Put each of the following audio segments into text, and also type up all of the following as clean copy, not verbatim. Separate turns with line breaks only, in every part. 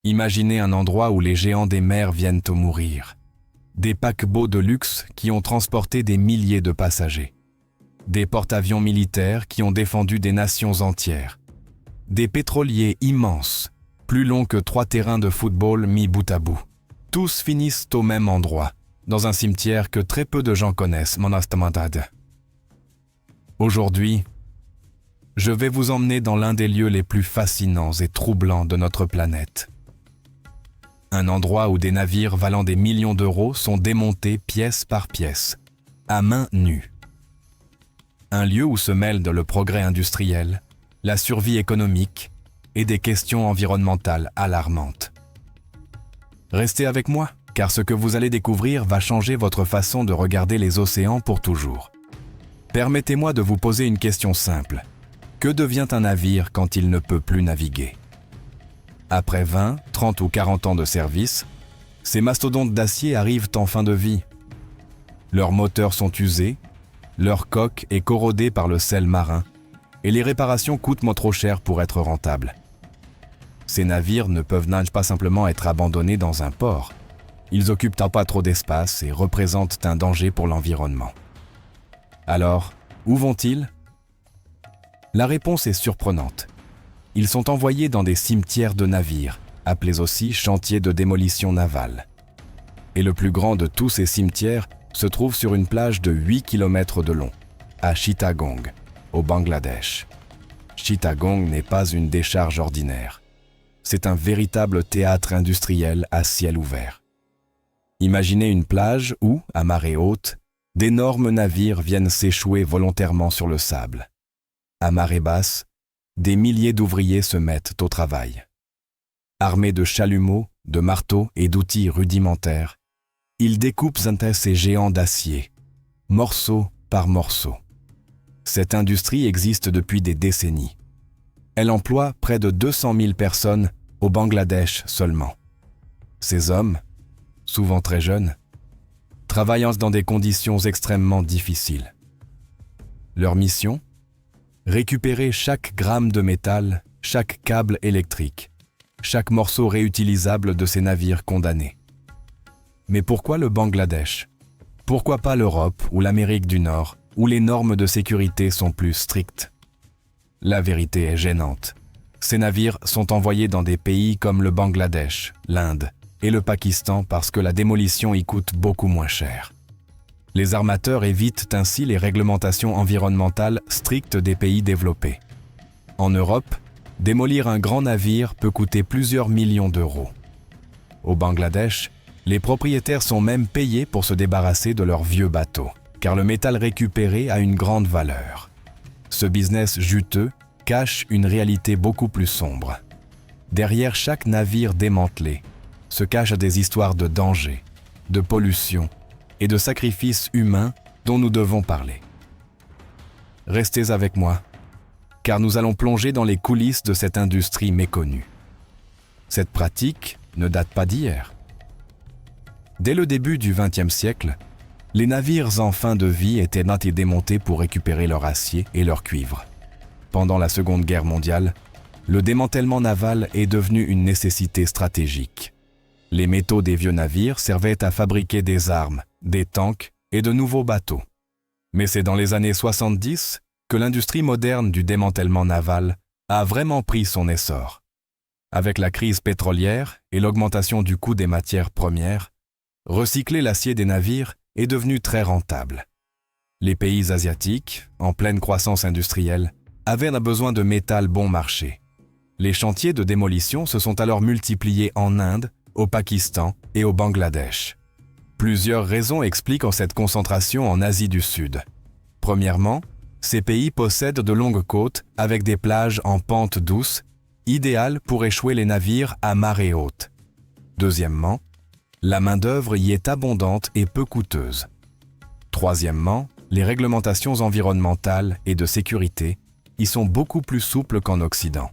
Imaginez un endroit où les géants des mers viennent au mourir. Des paquebots de luxe qui ont transporté des milliers de passagers. Des porte-avions militaires qui ont défendu des nations entières. Des pétroliers immenses, plus longs que 3 terrains de football mis bout à bout. Tous finissent au même endroit, dans un cimetière que très peu de gens connaissent, Monastamantad. Aujourd'hui, je vais vous emmener dans l'un des lieux les plus fascinants et troublants de notre planète. Un endroit où des navires valant des millions d'euros sont démontés pièce par pièce, à main nue. Un lieu où se mêlent le progrès industriel, la survie économique et des questions environnementales alarmantes. Restez avec moi, car ce que vous allez découvrir va changer votre façon de regarder les océans pour toujours. Permettez-moi de vous poser une question simple. Que devient un navire quand il ne peut plus naviguer ? Après 20, 30 ou 40 ans de service, ces mastodontes d'acier arrivent en fin de vie. Leurs moteurs sont usés, leur coque est corrodée par le sel marin, et les réparations coûtent trop cher pour être rentables. Ces navires ne peuvent pas simplement être abandonnés dans un port. Ils occupent pas trop d'espace et représentent un danger pour l'environnement. Alors, où vont-ils ? La réponse est surprenante. Ils sont envoyés dans des cimetières de navires, appelés aussi chantiers de démolition navale. Et le plus grand de tous ces cimetières se trouve sur une plage de 8 km de long, à Chittagong, au Bangladesh. Chittagong n'est pas une décharge ordinaire. C'est un véritable théâtre industriel à ciel ouvert. Imaginez une plage où, à marée haute, d'énormes navires viennent s'échouer volontairement sur le sable. À marée basse, des milliers d'ouvriers se mettent au travail. Armés de chalumeaux, de marteaux et d'outils rudimentaires, ils découpent ces géants d'acier, morceau par morceau. Cette industrie existe depuis des décennies. Elle emploie près de 200 000 personnes au Bangladesh seulement. Ces hommes, souvent très jeunes, travaillent dans des conditions extrêmement difficiles. Leur mission ? Récupérer chaque gramme de métal, chaque câble électrique, chaque morceau réutilisable de ces navires condamnés. Mais pourquoi le Bangladesh ? Pourquoi pas l'Europe ou l'Amérique du Nord, où les normes de sécurité sont plus strictes ? La vérité est gênante. Ces navires sont envoyés dans des pays comme le Bangladesh, l'Inde et le Pakistan parce que la démolition y coûte beaucoup moins cher. Les armateurs évitent ainsi les réglementations environnementales strictes des pays développés. En Europe, démolir un grand navire peut coûter plusieurs millions d'euros. Au Bangladesh, les propriétaires sont même payés pour se débarrasser de leurs vieux bateaux, car le métal récupéré a une grande valeur. Ce business juteux cache une réalité beaucoup plus sombre. Derrière chaque navire démantelé se cachent des histoires de danger, de pollution et de sacrifices humains dont nous devons parler. Restez avec moi, car nous allons plonger dans les coulisses de cette industrie méconnue. Cette pratique ne date pas d'hier. Dès le début du XXe siècle, les navires en fin de vie étaient démontés pour récupérer leur acier et leur cuivre. Pendant la Seconde Guerre mondiale, le démantèlement naval est devenu une nécessité stratégique. Les métaux des vieux navires servaient à fabriquer des armes, des tanks et de nouveaux bateaux. Mais c'est dans les années 70 que l'industrie moderne du démantèlement naval a vraiment pris son essor. Avec la crise pétrolière et l'augmentation du coût des matières premières, recycler l'acier des navires est devenu très rentable. Les pays asiatiques, en pleine croissance industrielle, avaient besoin de métal bon marché. Les chantiers de démolition se sont alors multipliés en Inde, au Pakistan et au Bangladesh. Plusieurs raisons expliquent cette concentration en Asie du Sud. Premièrement, ces pays possèdent de longues côtes avec des plages en pente douce, idéales pour échouer les navires à marée haute. Deuxièmement, la main-d'œuvre y est abondante et peu coûteuse. Troisièmement, les réglementations environnementales et de sécurité y sont beaucoup plus souples qu'en Occident.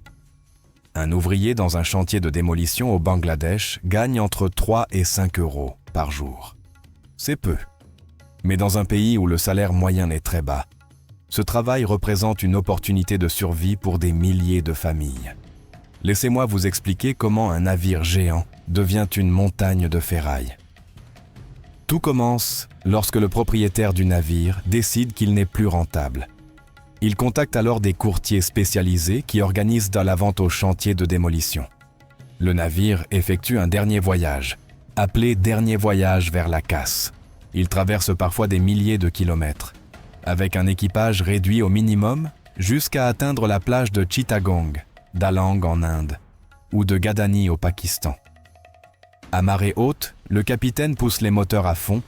Un ouvrier dans un chantier de démolition au Bangladesh gagne entre 3 et 5 euros par jour. C'est peu. Mais dans un pays où le salaire moyen est très bas, ce travail représente une opportunité de survie pour des milliers de familles. laissez-moi vous expliquer comment un navire géant devient une montagne de ferraille. Tout commence lorsque le propriétaire du navire décide qu'il n'est plus rentable. Il contacte alors des courtiers spécialisés qui organisent la vente au chantier de démolition. Le navire effectue un dernier voyage, appelé dernier voyage vers la casse. Il traverse parfois des milliers de kilomètres, avec un équipage réduit au minimum jusqu'à atteindre la plage de Chittagong, d'Alang en Inde, ou de Gadani au Pakistan. À marée haute, le capitaine pousse les moteurs à fond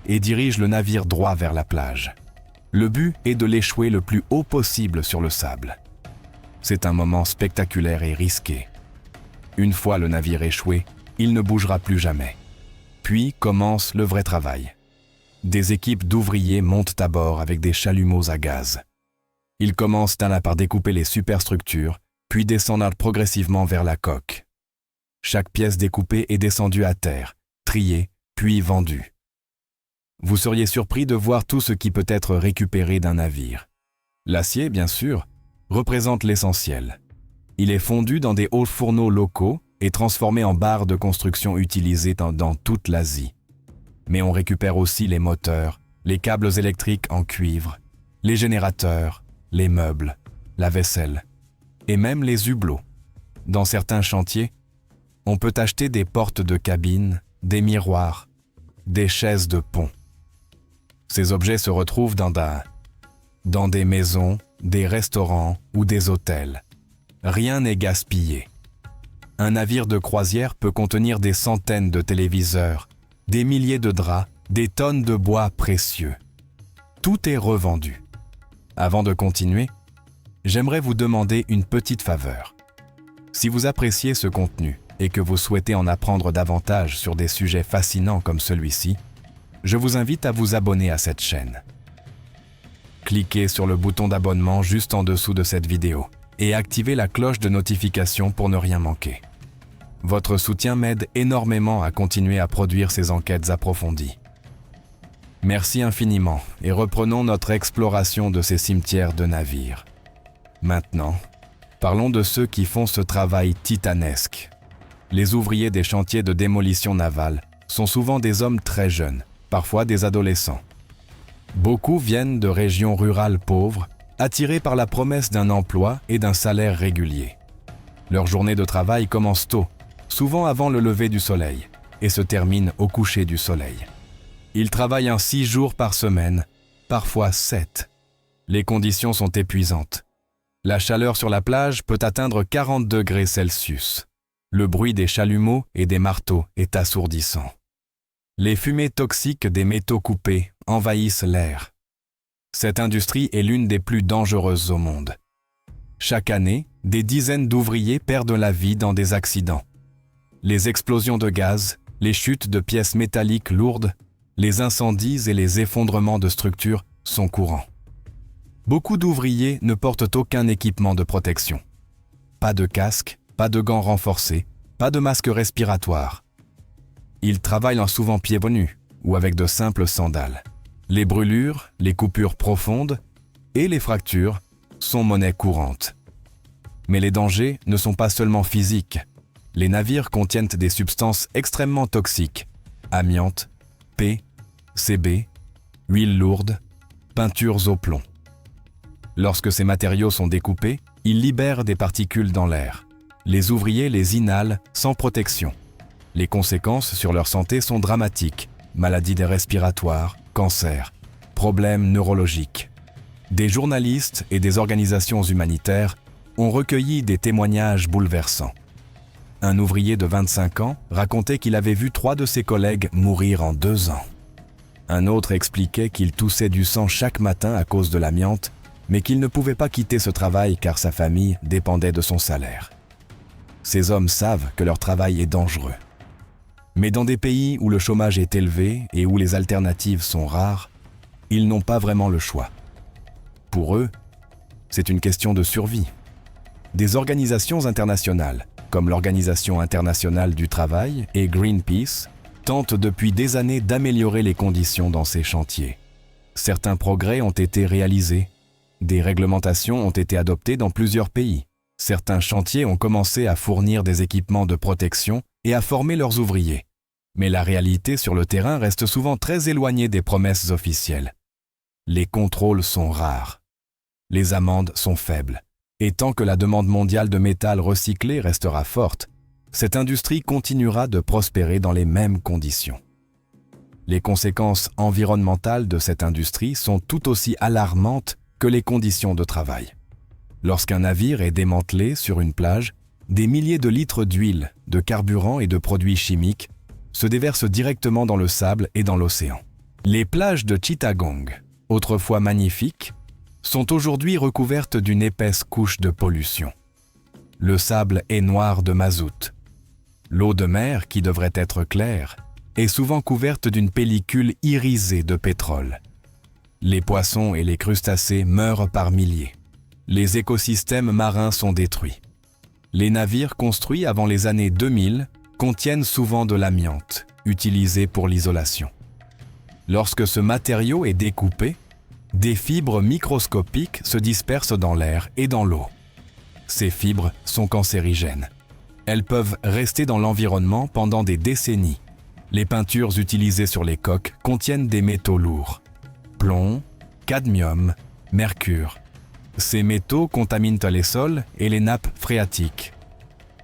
et dirige le navire droit vers la plage. Le but est de l'échouer le plus haut possible sur le sable. C'est un moment spectaculaire et risqué. Une fois le navire échoué, il ne bougera plus jamais. Puis commence le vrai travail. Des équipes d'ouvriers montent à bord avec des chalumeaux à gaz. Ils commencent par découper les superstructures, puis descendent progressivement vers la coque. Chaque pièce découpée est descendue à terre, triée, puis vendue. Vous seriez surpris de voir tout ce qui peut être récupéré d'un navire. L'acier, bien sûr, représente l'essentiel. Il est fondu dans des hauts fourneaux locaux et transformé en barres de construction utilisées dans toute l'Asie. Mais on récupère aussi les moteurs, les câbles électriques en cuivre, les générateurs, les meubles, la vaisselle et même les hublots. Dans certains chantiers, on peut acheter des portes de cabine, des miroirs, des chaises de pont. Ces objets se retrouvent dans des maisons, des restaurants ou des hôtels. Rien n'est gaspillé. Un navire de croisière peut contenir des centaines de téléviseurs, des milliers de draps, des tonnes de bois précieux. Tout est revendu. Avant de continuer, j'aimerais vous demander une petite faveur. Si vous appréciez ce contenu et que vous souhaitez en apprendre davantage sur des sujets fascinants comme celui-ci, je vous invite à vous abonner à cette chaîne. Cliquez sur le bouton d'abonnement juste en dessous de cette vidéo et activez la cloche de notification pour ne rien manquer. Votre soutien m'aide énormément à continuer à produire ces enquêtes approfondies. Merci infiniment et reprenons notre exploration de ces cimetières de navires. Maintenant, parlons de ceux qui font ce travail titanesque. Les ouvriers des chantiers de démolition navale sont souvent des hommes très jeunes, parfois des adolescents. Beaucoup viennent de régions rurales pauvres, attirés par la promesse d'un emploi et d'un salaire régulier. Leur journée de travail commence tôt, souvent avant le lever du soleil, et se termine au coucher du soleil. Ils travaillent 6 jours par semaine, parfois 7. Les conditions sont épuisantes. La chaleur sur la plage peut atteindre 40 degrés Celsius. Le bruit des chalumeaux et des marteaux est assourdissant. Les fumées toxiques des métaux coupés envahissent l'air. Cette industrie est l'une des plus dangereuses au monde. Chaque année, des dizaines d'ouvriers perdent la vie dans des accidents. Les explosions de gaz, les chutes de pièces métalliques lourdes, les incendies et les effondrements de structures sont courants. Beaucoup d'ouvriers ne portent aucun équipement de protection. Pas de casque, pas de gants renforcés, pas de masque respiratoire. Ils travaillent souvent pieds nus ou avec de simples sandales. Les brûlures, les coupures profondes et les fractures sont monnaie courante. Mais les dangers ne sont pas seulement physiques. Les navires contiennent des substances extrêmement toxiques, amiante, P, CB, huile lourde, peintures au plomb. Lorsque ces matériaux sont découpés, ils libèrent des particules dans l'air. Les ouvriers les inhalent sans protection. Les conséquences sur leur santé sont dramatiques. Maladies respiratoires, cancers, problèmes neurologiques. Des journalistes et des organisations humanitaires ont recueilli des témoignages bouleversants. Un ouvrier de 25 ans racontait qu'il avait vu 3 de ses collègues mourir en 2 ans. Un autre expliquait qu'il toussait du sang chaque matin à cause de l'amiante, mais qu'il ne pouvait pas quitter ce travail car sa famille dépendait de son salaire. Ces hommes savent que leur travail est dangereux. Mais dans des pays où le chômage est élevé et où les alternatives sont rares, ils n'ont pas vraiment le choix. Pour eux, c'est une question de survie. Des organisations internationales, comme l'Organisation internationale du travail et Greenpeace, tentent depuis des années d'améliorer les conditions dans ces chantiers. Certains progrès ont été réalisés. Des réglementations ont été adoptées dans plusieurs pays. Certains chantiers ont commencé à fournir des équipements de protection et à former leurs ouvriers. Mais la réalité sur le terrain reste souvent très éloignée des promesses officielles. Les contrôles sont rares. Les amendes sont faibles. Et tant que la demande mondiale de métal recyclé restera forte, cette industrie continuera de prospérer dans les mêmes conditions. Les conséquences environnementales de cette industrie sont tout aussi alarmantes que les conditions de travail. Lorsqu'un navire est démantelé sur une plage, des milliers de litres d'huile, de carburant et de produits chimiques se déversent directement dans le sable et dans l'océan. Les plages de Chittagong, autrefois magnifiques, sont aujourd'hui recouvertes d'une épaisse couche de pollution. Le sable est noir de mazout. L'eau de mer, qui devrait être claire, est souvent couverte d'une pellicule irisée de pétrole. Les poissons et les crustacés meurent par milliers. Les écosystèmes marins sont détruits. Les navires construits avant les années 2000 contiennent souvent de l'amiante, utilisé pour l'isolation. Lorsque ce matériau est découpé, des fibres microscopiques se dispersent dans l'air et dans l'eau. Ces fibres sont cancérigènes. Elles peuvent rester dans l'environnement pendant des décennies. Les peintures utilisées sur les coques contiennent des métaux lourds. Plomb, cadmium, mercure. Ces métaux contaminent les sols et les nappes phréatiques.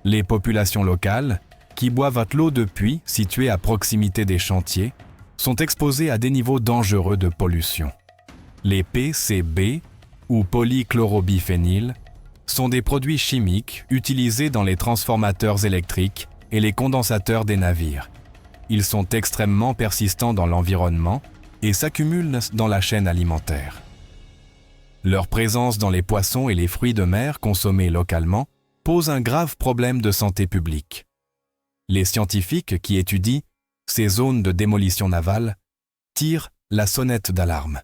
Les populations locales, qui boivent l'eau de puits située à proximité des chantiers, sont exposées à des niveaux dangereux de pollution. Les PCB, ou polychlorobiphényle, sont des produits chimiques utilisés dans les transformateurs électriques et les condensateurs des navires. Ils sont extrêmement persistants dans l'environnement et s'accumulent dans la chaîne alimentaire. Leur présence dans les poissons et les fruits de mer consommés localement pose un grave problème de santé publique. Les scientifiques qui étudient ces zones de démolition navale tirent la sonnette d'alarme.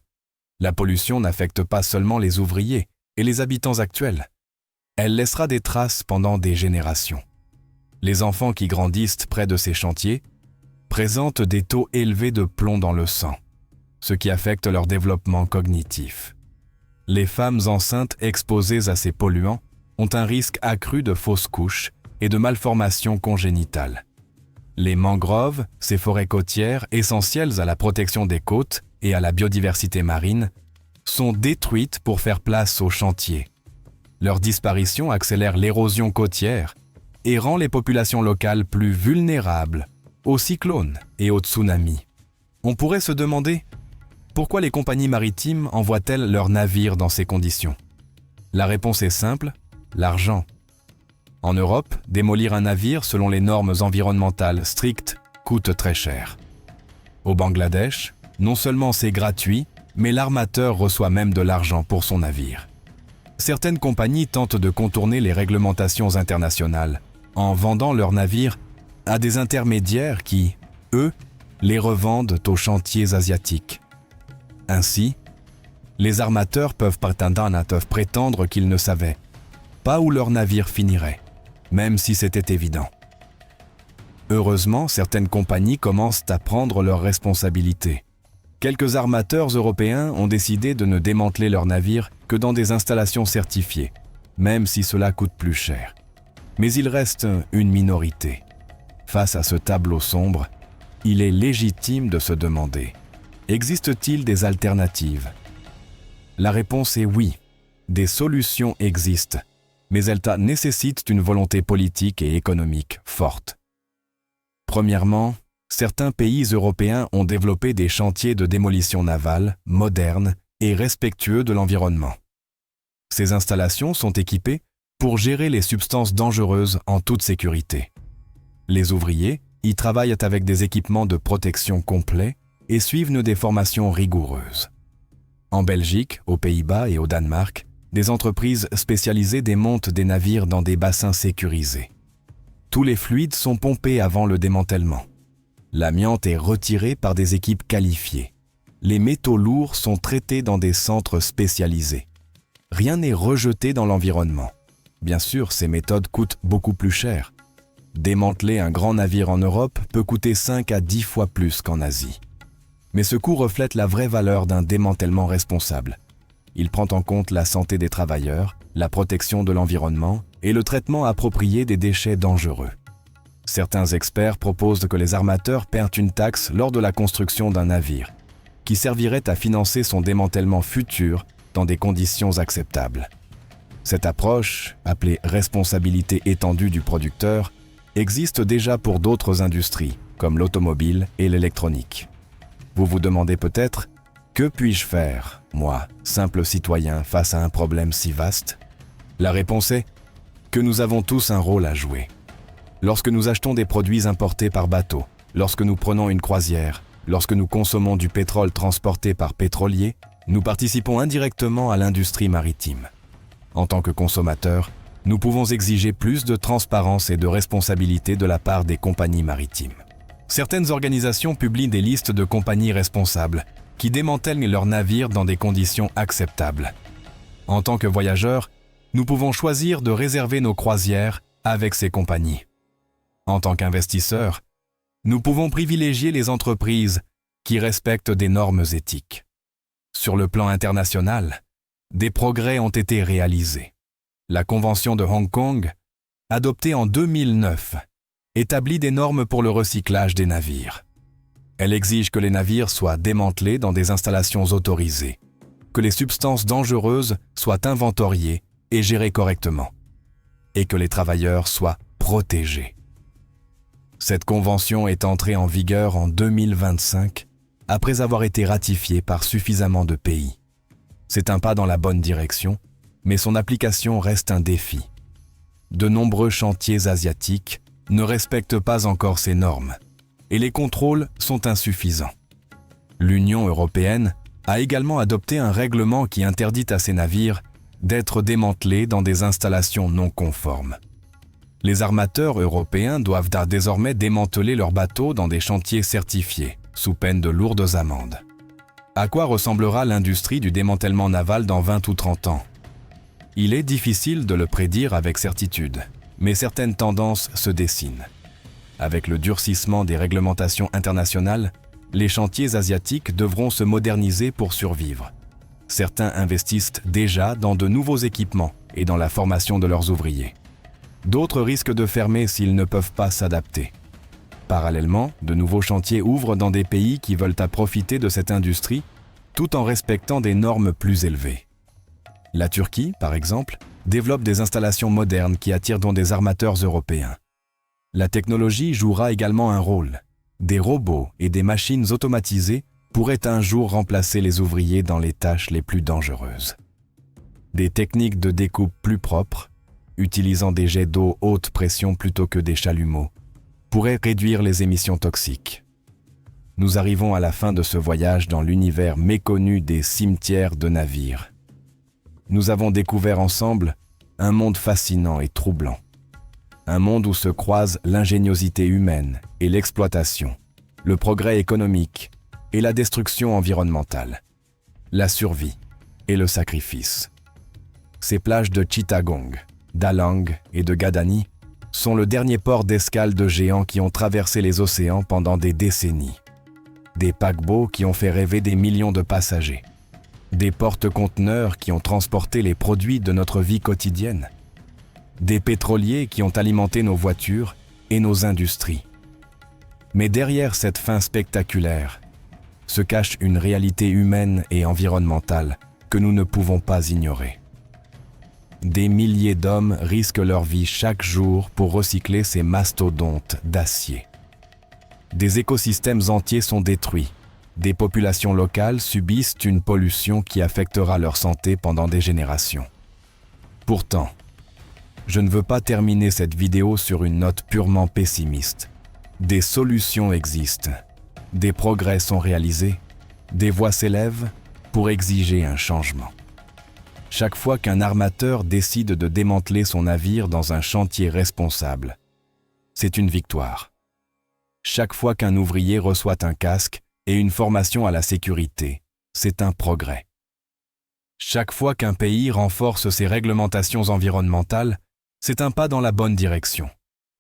La pollution n'affecte pas seulement les ouvriers et les habitants actuels. Elle laissera des traces pendant des générations. Les enfants qui grandissent près de ces chantiers présentent des taux élevés de plomb dans le sang, ce qui affecte leur développement cognitif. Les femmes enceintes exposées à ces polluants ont un risque accru de fausses couches et de malformations congénitales. Les mangroves, ces forêts côtières essentielles à la protection des côtes et à la biodiversité marine, sont détruites pour faire place aux chantiers. Leur disparition accélère l'érosion côtière et rend les populations locales plus vulnérables aux cyclones et aux tsunamis. On pourrait se demander pourquoi les compagnies maritimes envoient-elles leurs navires dans ces conditions? La réponse est simple, l'argent. En Europe, démolir un navire selon les normes environnementales strictes coûte très cher. Au Bangladesh, non seulement c'est gratuit, mais l'armateur reçoit même de l'argent pour son navire. Certaines compagnies tentent de contourner les réglementations internationales en vendant leurs navires à des intermédiaires qui, eux, les revendent aux chantiers asiatiques. Ainsi, les armateurs peuvent prétendre qu'ils ne savaient pas où leur navire finirait, même si c'était évident. Heureusement, certaines compagnies commencent à prendre leurs responsabilités. Quelques armateurs européens ont décidé de ne démanteler leurs navires que dans des installations certifiées, même si cela coûte plus cher. Mais il reste une minorité. Face à ce tableau sombre, il est légitime de se demander: existe-t-il des alternatives? La réponse est oui. Des solutions existent, mais elles nécessitent une volonté politique et économique forte. Premièrement, certains pays européens ont développé des chantiers de démolition navale modernes et respectueux de l'environnement. Ces installations sont équipées pour gérer les substances dangereuses en toute sécurité. Les ouvriers y travaillent avec des équipements de protection complets et suivent des formations rigoureuses. En Belgique, aux Pays-Bas et au Danemark, des entreprises spécialisées démontent des navires dans des bassins sécurisés. Tous les fluides sont pompés avant le démantèlement. L'amiante est retirée par des équipes qualifiées. Les métaux lourds sont traités dans des centres spécialisés. Rien n'est rejeté dans l'environnement. Bien sûr, ces méthodes coûtent beaucoup plus cher. Démanteler un grand navire en Europe peut coûter 5 à 10 fois plus qu'en Asie. Mais ce coût reflète la vraie valeur d'un démantèlement responsable. Il prend en compte la santé des travailleurs, la protection de l'environnement et le traitement approprié des déchets dangereux. Certains experts proposent que les armateurs paient une taxe lors de la construction d'un navire, qui servirait à financer son démantèlement futur dans des conditions acceptables. Cette approche, appelée responsabilité étendue du producteur, existe déjà pour d'autres industries, comme l'automobile et l'électronique. Vous vous demandez peut-être, que puis-je faire, moi, simple citoyen, face à un problème si vaste? La réponse est que nous avons tous un rôle à jouer. Lorsque nous achetons des produits importés par bateau, lorsque nous prenons une croisière, lorsque nous consommons du pétrole transporté par pétrolier, nous participons indirectement à l'industrie maritime. En tant que consommateurs, nous pouvons exiger plus de transparence et de responsabilité de la part des compagnies maritimes. Certaines organisations publient des listes de compagnies responsables qui démantèlent leurs navires dans des conditions acceptables. En tant que voyageurs, nous pouvons choisir de réserver nos croisières avec ces compagnies. En tant qu'investisseurs, nous pouvons privilégier les entreprises qui respectent des normes éthiques. Sur le plan international, des progrès ont été réalisés. La Convention de Hong Kong, adoptée en 2009, établit des normes pour le recyclage des navires. Elle exige que les navires soient démantelés dans des installations autorisées, que les substances dangereuses soient inventoriées et gérées correctement, et que les travailleurs soient protégés. Cette convention est entrée en vigueur en 2025, après avoir été ratifiée par suffisamment de pays. C'est un pas dans la bonne direction, mais son application reste un défi. De nombreux chantiers asiatiques ne respectent pas encore ces normes, et les contrôles sont insuffisants. L'Union européenne a également adopté un règlement qui interdit à ces navires d'être démantelés dans des installations non conformes. Les armateurs européens doivent désormais démanteler leurs bateaux dans des chantiers certifiés, sous peine de lourdes amendes. À quoi ressemblera l'industrie du démantèlement naval dans 20 ou 30 ans? Il est difficile de le prédire avec certitude, mais certaines tendances se dessinent. Avec le durcissement des réglementations internationales, les chantiers asiatiques devront se moderniser pour survivre. Certains investissent déjà dans de nouveaux équipements et dans la formation de leurs ouvriers. D'autres risquent de fermer s'ils ne peuvent pas s'adapter. Parallèlement, de nouveaux chantiers ouvrent dans des pays qui veulent profiter de cette industrie tout en respectant des normes plus élevées. La Turquie, par exemple, développe des installations modernes qui attirent donc des armateurs européens. La technologie jouera également un rôle. Des robots et des machines automatisées pourraient un jour remplacer les ouvriers dans les tâches les plus dangereuses. Des techniques de découpe plus propres, utilisant des jets d'eau haute pression plutôt que des chalumeaux, pourraient réduire les émissions toxiques. Nous arrivons à la fin de ce voyage dans l'univers méconnu des cimetières de navires. Nous avons découvert ensemble un monde fascinant et troublant. Un monde où se croisent l'ingéniosité humaine et l'exploitation, le progrès économique et la destruction environnementale, la survie et le sacrifice. Ces plages de Chittagong, d'Alang et de Gadani sont le dernier port d'escale de géants qui ont traversé les océans pendant des décennies. Des paquebots qui ont fait rêver des millions de passagers. Des porte-conteneurs qui ont transporté les produits de notre vie quotidienne. Des pétroliers qui ont alimenté nos voitures et nos industries. Mais derrière cette fin spectaculaire se cache une réalité humaine et environnementale que nous ne pouvons pas ignorer. Des milliers d'hommes risquent leur vie chaque jour pour recycler ces mastodontes d'acier. Des écosystèmes entiers sont détruits. Des populations locales subissent une pollution qui affectera leur santé pendant des générations. Pourtant, je ne veux pas terminer cette vidéo sur une note purement pessimiste. Des solutions existent. Des progrès sont réalisés. Des voix s'élèvent pour exiger un changement. Chaque fois qu'un armateur décide de démanteler son navire dans un chantier responsable, c'est une victoire. Chaque fois qu'un ouvrier reçoit un casque et une formation à la sécurité, c'est un progrès. Chaque fois qu'un pays renforce ses réglementations environnementales, c'est un pas dans la bonne direction.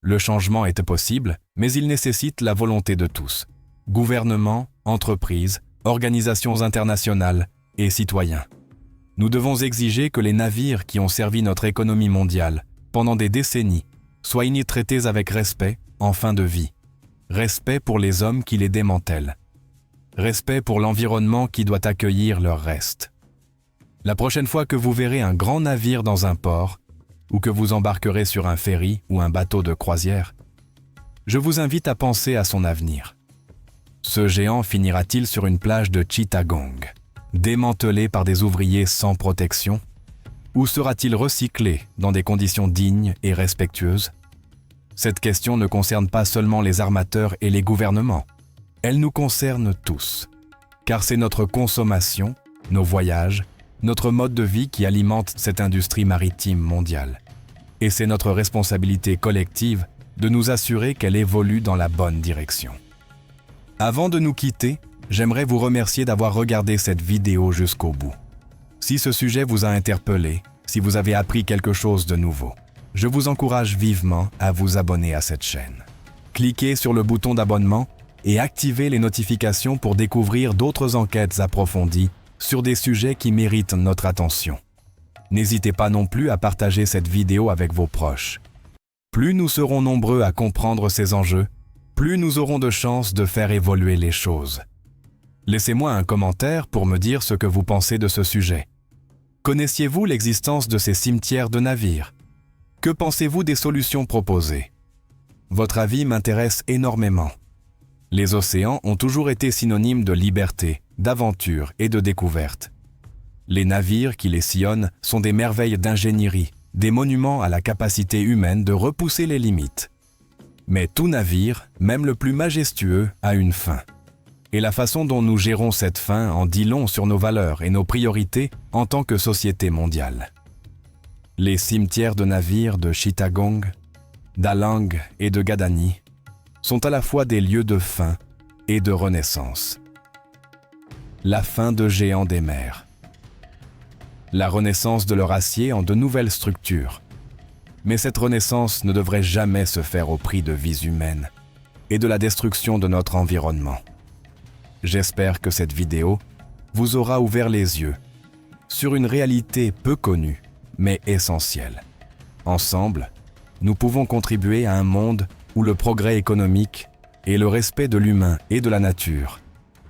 Le changement est possible, mais il nécessite la volonté de tous. Gouvernements, entreprises, organisations internationales et citoyens. Nous devons exiger que les navires qui ont servi notre économie mondiale pendant des décennies soient traités avec respect en fin de vie. Respect pour les hommes qui les démantèlent. Respect pour l'environnement qui doit accueillir leurs restes. La prochaine fois que vous verrez un grand navire dans un port, ou que vous embarquerez sur un ferry ou un bateau de croisière, je vous invite à penser à son avenir. Ce géant finira-t-il sur une plage de Chittagong, démantelé par des ouvriers sans protection, ou sera-t-il recyclé dans des conditions dignes et respectueuses? Cette question ne concerne pas seulement les armateurs et les gouvernements. Elle nous concerne tous, car c'est notre consommation, nos voyages, notre mode de vie qui alimente cette industrie maritime mondiale. Et c'est notre responsabilité collective de nous assurer qu'elle évolue dans la bonne direction. Avant de nous quitter, j'aimerais vous remercier d'avoir regardé cette vidéo jusqu'au bout. Si ce sujet vous a interpellé, si vous avez appris quelque chose de nouveau, je vous encourage vivement à vous abonner à cette chaîne. Cliquez sur le bouton d'abonnement et activez les notifications pour découvrir d'autres enquêtes approfondies sur des sujets qui méritent notre attention. N'hésitez pas non plus à partager cette vidéo avec vos proches. Plus nous serons nombreux à comprendre ces enjeux, plus nous aurons de chances de faire évoluer les choses. Laissez-moi un commentaire pour me dire ce que vous pensez de ce sujet. Connaissiez-vous l'existence de ces cimetières de navires? Que pensez-vous des solutions proposées? Votre avis m'intéresse énormément. Les océans ont toujours été synonymes de liberté, d'aventure et de découverte. Les navires qui les sillonnent sont des merveilles d'ingénierie, des monuments à la capacité humaine de repousser les limites. Mais tout navire, même le plus majestueux, a une fin. Et la façon dont nous gérons cette fin en dit long sur nos valeurs et nos priorités en tant que société mondiale. Les cimetières de navires de Chittagong, d'Alang et de Gadani sont à la fois des lieux de fin et de renaissance. La fin de géants des mers. La renaissance de leur acier en de nouvelles structures. Mais cette renaissance ne devrait jamais se faire au prix de vies humaines et de la destruction de notre environnement. J'espère que cette vidéo vous aura ouvert les yeux sur une réalité peu connue, mais essentielle. Ensemble, nous pouvons contribuer à un monde où le progrès économique et le respect de l'humain et de la nature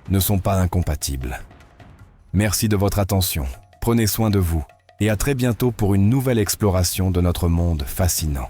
ne sont pas incompatibles. Merci de votre attention, prenez soin de vous et à très bientôt pour une nouvelle exploration de notre monde fascinant.